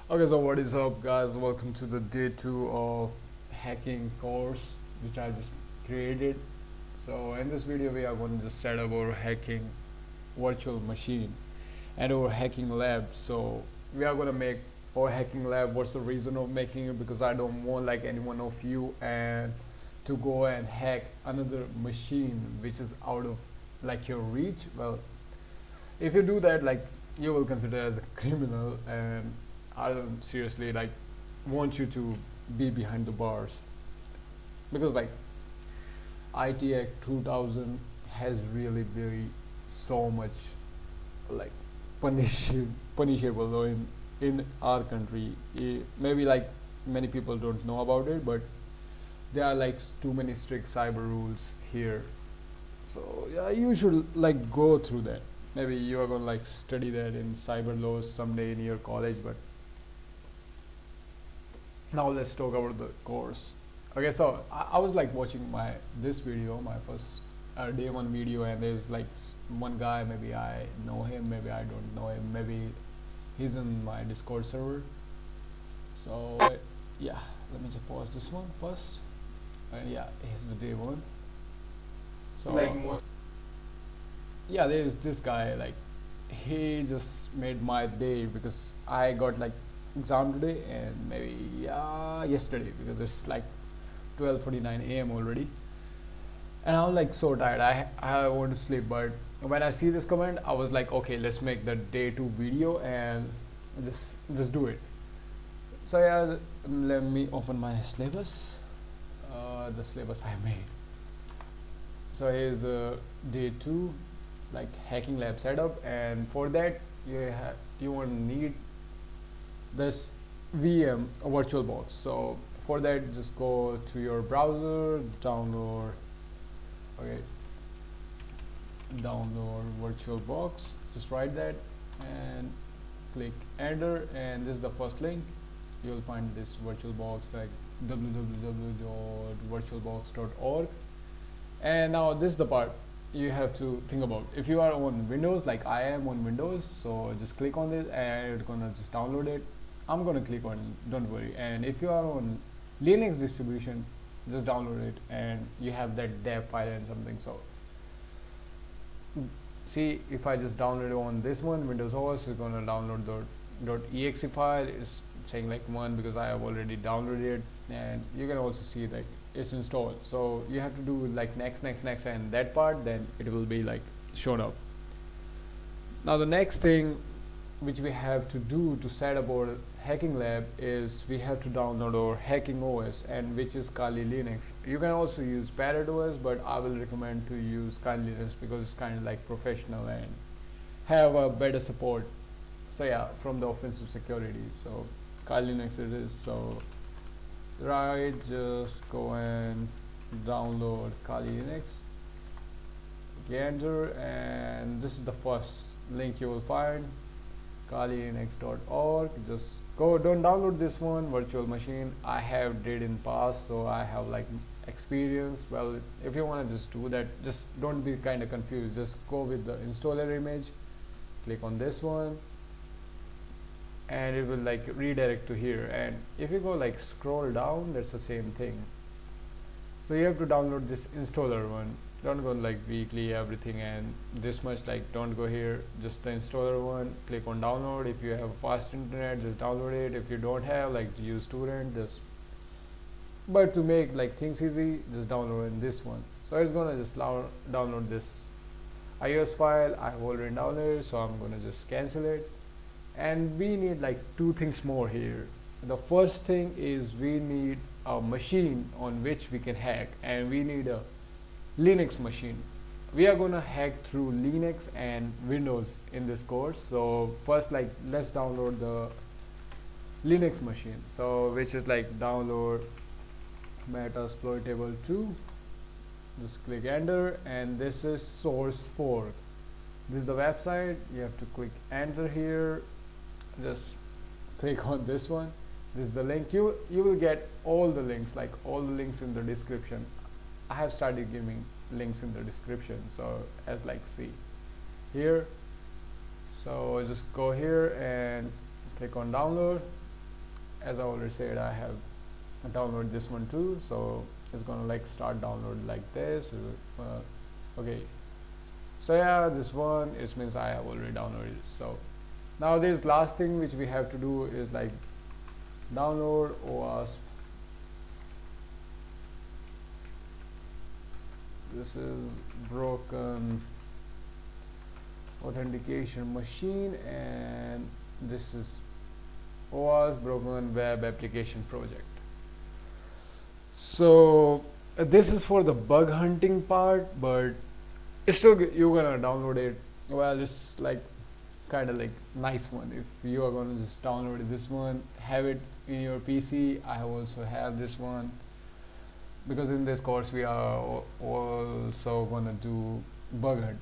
Okay, so what is up, guys? Welcome to the day two of hacking course, which I just created. So in this video, we are going to just set up our hacking virtual machine and our hacking lab. So we are going to make our hacking lab. What's the reason of making it? Because I don't want like any one of you and to go and hack another machine which is out of like your reach. Well, if you do that, like, you will consider as a criminal, and I don't seriously like want you to be behind the bars, because like IT Act 2000 has really been so much like punishable though in our country. Maybe like many people don't know about it, but there are like too many strict cyber rules here. So yeah, you should like go through that. Maybe you are gonna like study that in cyber laws someday in your college. But now let's talk about the course. Okay, so I was like watching this video, my first day one video, and there's like one guy. Maybe I know him, maybe I don't know him. Maybe he's in my Discord server. So yeah, let me just pause this one first. And yeah, here's the day one. So yeah, there's this guy, like, he just made my day because I got like exam today, and maybe yesterday, because it's like 12:49 a.m. already, and I was like so tired. I want to sleep, but when I see this comment, I was like, okay, let's make the day two video and just do it. So yeah, let me open my syllabus, the syllabus I made. So here's the day two, like hacking lab setup, and for that you won't need this VM, a virtual box. So for that, just go to your browser, download, okay, download virtual box. Just write that and click enter, and this is the first link. You'll find this virtual box, like www.virtualbox.org. And now this is the part you have to think about. If you are on Windows, like I am on Windows, so just click on this and it's gonna just download it. I'm gonna click on it, don't worry. And if you are on Linux distribution, just download it, and you have that dev file and something. So see, if I just download it on this one, Windows OS, is gonna download the .exe file. It's saying like one because I have already downloaded it, and you can also see that it's installed. So you have to do like next, and that part, then it will be like shown up. Now the next thing which we have to do to set up our hacking lab is we have to download our hacking OS, and which is Kali Linux. You can also use Parrot OS, but I will recommend to use Kali Linux because it's kind of like professional and have a better support. So yeah, from the offensive security. So Kali Linux it is. So right, just go and download Kali Linux, enter, and this is the first link you will find, kalilinux.org. Just go, don't download this one, virtual machine. I have did in past, so I have like experience. Well, if you want to just do that, just don't be kind of confused, just go with the installer image, click on this one, and it will like redirect to here. And if you go like scroll down, that's the same thing. So you have to download this installer one. Don't go like weekly everything and this much, like don't go here, just the installer one. Click on download. If you have fast internet, just download it. If you don't have, like use torrent, just, but to make like things easy, just download in this one. So it's gonna just download this iOS file. I've already downloaded, so I'm gonna just cancel it. And we need like two things more here. The first thing is we need a machine on which we can hack, and we need a Linux machine. We are gonna hack through Linux and Windows in this course. So first, like, let's download the Linux machine. So which is like download Metasploitable 2. Just click enter, and this is SourceForge. This is the website. You have to click enter here. Just click on this one. This is the link. You will get all the links, like all the links in the description. I have started giving links in the description, so as like see here. So just go here and click on download, as I already said, I have downloaded this one too, so it's gonna like start download like this. Okay, so yeah, this one it means I have already downloaded it. So now this last thing which we have to do is like download OWASP. This is broken authentication machine, and this is OWASP broken web application project. So this is for the bug hunting part, but it's still you're gonna download it. Well, it's like kind of like nice one. If you are gonna just download this one, have it in your PC. I also have this one because in this course we are also gonna do bug hunting.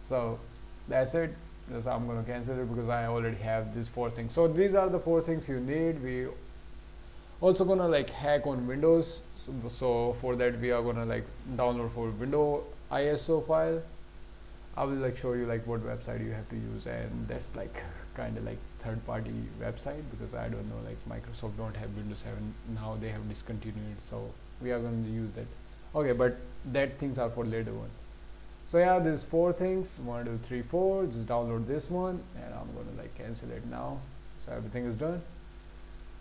So that's it. Just I'm gonna cancel it because I already have these 4 things. So these are the 4 things you need. We also gonna like hack on Windows. So for that we are gonna like download for window ISO file. I will like show you like what website you have to use, and that's like kind of like third-party website because I don't know, like Microsoft don't have Windows 7 now, they have discontinued, so we are going to use that. Okay, but that things are for later one. So yeah, there's 4 things, 1 2 3 4. Just download this one and I'm gonna like cancel it now, so everything is done.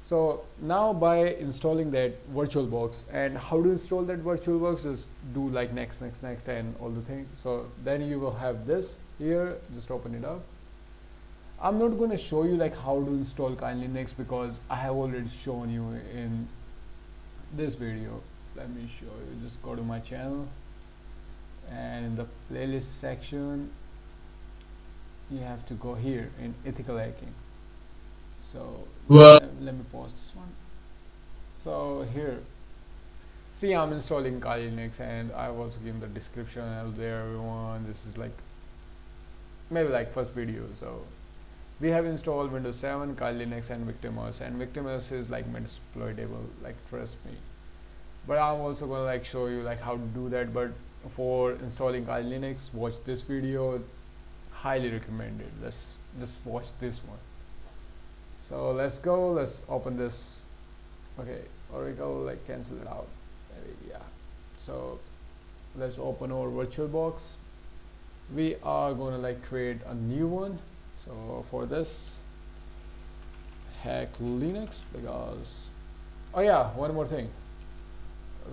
So now by installing that VirtualBox, and how to install that VirtualBox, just do like next and all the things. So then you will have this here, just open it up. I'm not going to show you like how to install Kali Linux because I have already shown you in this video. Let me show you. Just go to my channel, and in the playlist section you have to go here in ethical hacking. So let me pause this one. So here, see, I'm installing Kali Linux, and I've also given the description out there, everyone. This is like maybe like first video. So we have installed Windows 7, Kali Linux, and Victimos, and Victimos is like exploitable, like trust me. But I'm also gonna like show you like how to do that. But for installing Kali Linux, watch this video, highly recommended. Let's just watch this one. So let's go, let's open this. Okay, Oracle, like cancel it out. Maybe, yeah. So let's open our VirtualBox. We are gonna like create a new one. So for this, hack Linux, because oh yeah, one more thing.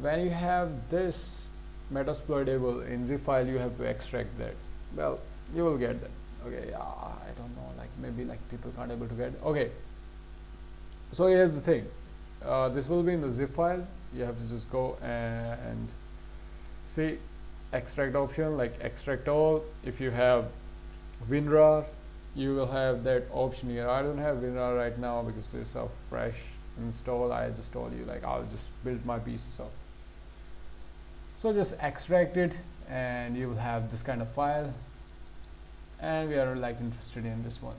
When you have this Metasploitable in zip file, you have to extract that. Well, you will get that. Okay, I don't know, like maybe like people can't able to get it. Okay, so here's the thing, this will be in the zip file. You have to just go and see extract option, like extract all. If you have WinRAR, you will have that option here. I don't have WinRAR right now because it's a fresh install. I just told you like I'll just build my pieces up. So just extract it and you will have this kind of file, and we are like interested in this one.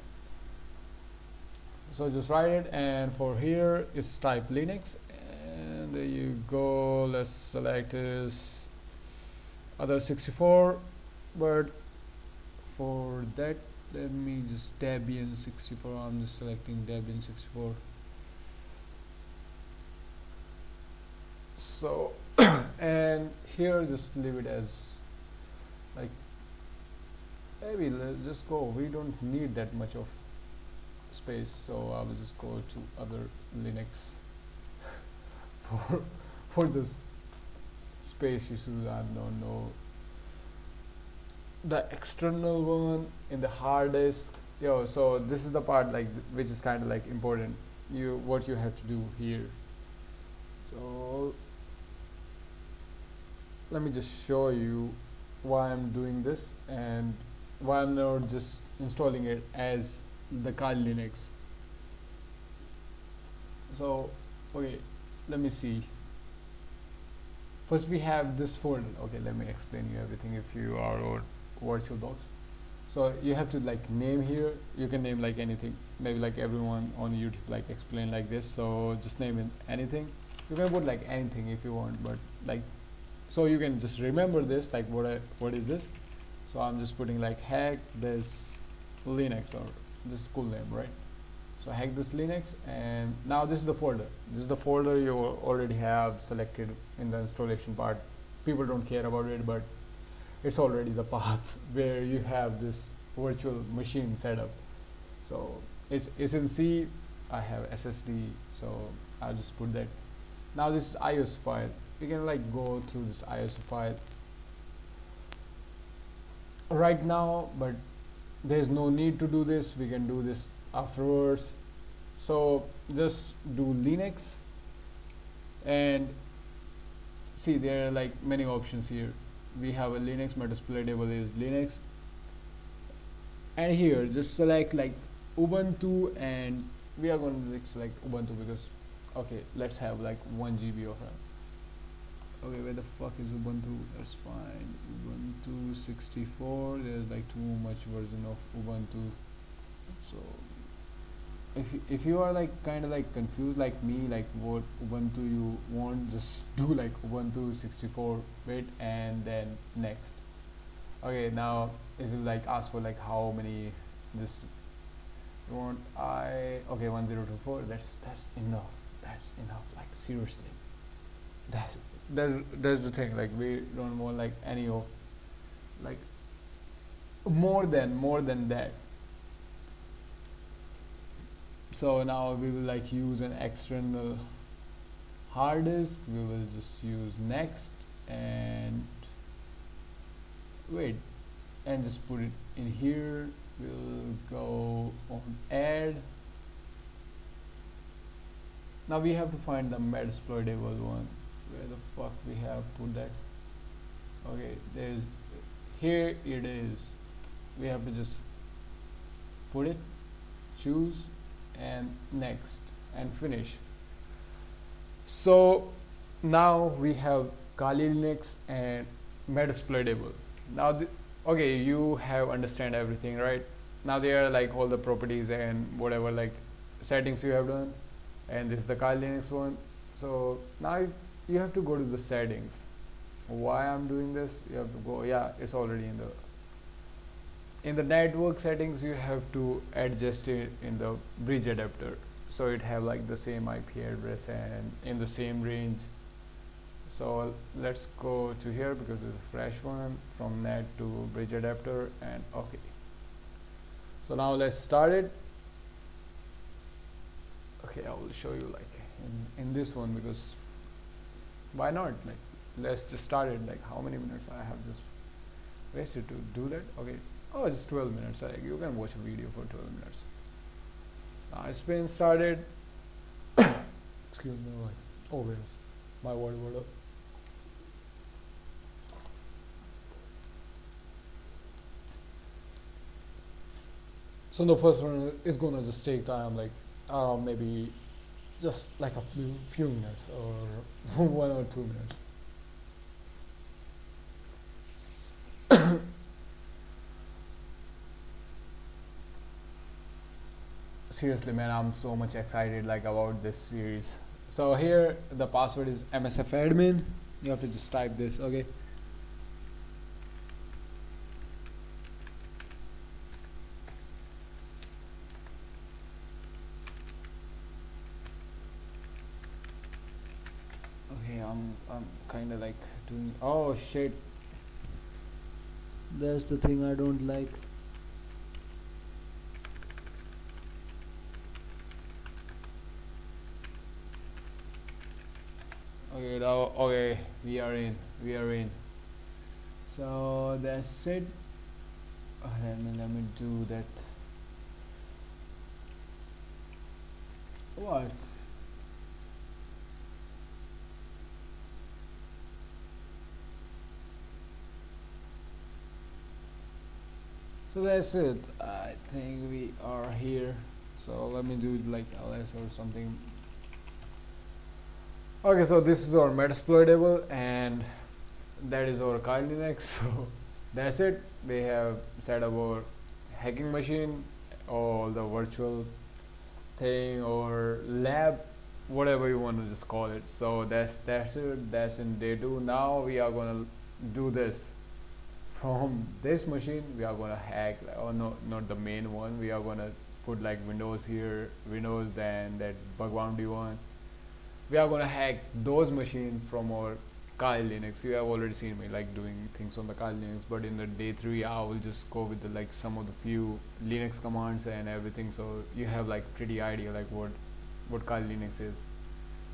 So just write it, and for here is type Linux, and there you go. Let's select this other 64, but for that let me just Debian 64. I'm just selecting Debian 64. So and here just leave it as like, maybe let's just go, we don't need that much of space, so I will just go to other Linux for this space issues. I don't know the external one in the hard disk. Yo, so this is the part like which is kind of like important, what you have to do here. So let me just show you why I'm doing this and why I'm not just installing it as the Kali Linux. So okay, let me see. First we have this folder. Okay, let me explain you everything if you are on VirtualBox. So you have to like name here. You can name like anything, maybe like everyone on YouTube like explain like this. So just name it anything. You can put like anything if you want, but like, so you can just remember this, like what is this. So I'm just putting like hack this Linux, or this is cool name, right? So hack this Linux, and now this is the folder. This is the folder you already have selected in the installation part. People don't care about it, but it's already the path where you have this virtual machine set up. So it's in C. I have SSD, so I'll just put that. Now this is ISO file. You can like go through this ISO file right now, but there's no need to do this. We can do this afterwards. So just do Linux, and see there are like many options here. We have a Linux, Metasploitable is Linux, and here just select like Ubuntu, and we are going to like select Ubuntu because okay, let's have like 1 GB of RAM. Okay, where the fuck is Ubuntu? That's fine. Ubuntu 64. There's like too much version of Ubuntu. So if you are like kind of like confused like me, like what Ubuntu you want, just do like Ubuntu 64-bit and then next. Okay, now it will like ask for like how many this you want. Okay, 1024. That's enough. That's enough. Like seriously. That's the thing. Like we don't want like any of like more than that. So now we will like use an external hard disk. We will just use next and wait and just put it in here. We'll go on add. Now we have to find the Metasploitable one. Where the fuck we have put that? Okay, there's here it is. We have to just put it, choose, and next, and finish. So now we have Kali Linux and Metasploitable. Now okay, you have understand everything, right? Now there are like all the properties and whatever like settings you have done, and this is the Kali Linux one. So now you have to go to the settings. Why I'm doing this? You have to go, yeah, it's already in the network settings. You have to adjust it in the bridge adapter, so it have like the same IP address and in the same range. So let's go to here because it's a fresh one, from net to bridge adapter, and okay. So now let's start it. Okay, I will show you like in this one, because why not? Like let's just start it. Like how many minutes I have just wasted to do that? Okay, oh, it's 12 minutes. Like you can watch a video for 12 minutes. Now it's been started. Excuse me. Like, oh wait, my water bottle. So the first one is gonna just take time, like maybe just like a few minutes or 1 or 2 minutes. Seriously, man, I'm so much excited like about this series. So here the password is msfadmin. You have to just type this, okay? Okay, I'm kind of like doing. Oh shit! That's the thing I don't like. Okay, now okay, we are in. So that's it. Let me do that. What? So that's it. I think we are here. So let me do it like ls or something. Okay, so this is our Metasploitable and that is our Kali Linux. So that's it. We have set up our hacking machine, or the virtual thing, or lab, whatever you want to just call it. So that's it. That's in day 2. Now we are gonna do this. From this machine we are gonna hack, or no, not the main one. We are gonna put like Windows here, Windows, then that bug bounty one. We are gonna hack those machines from our Kali Linux. You have already seen me like doing things on the Kali Linux, but in the day 3 I will just go with the like some of the few Linux commands and everything, so you have like pretty idea like what Kali Linux is.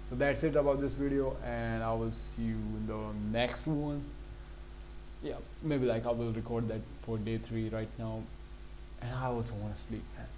So that's it about this video, and I will see you in the next one. Yeah, maybe like I will record that for day 3 right now, and I also want to sleep, man.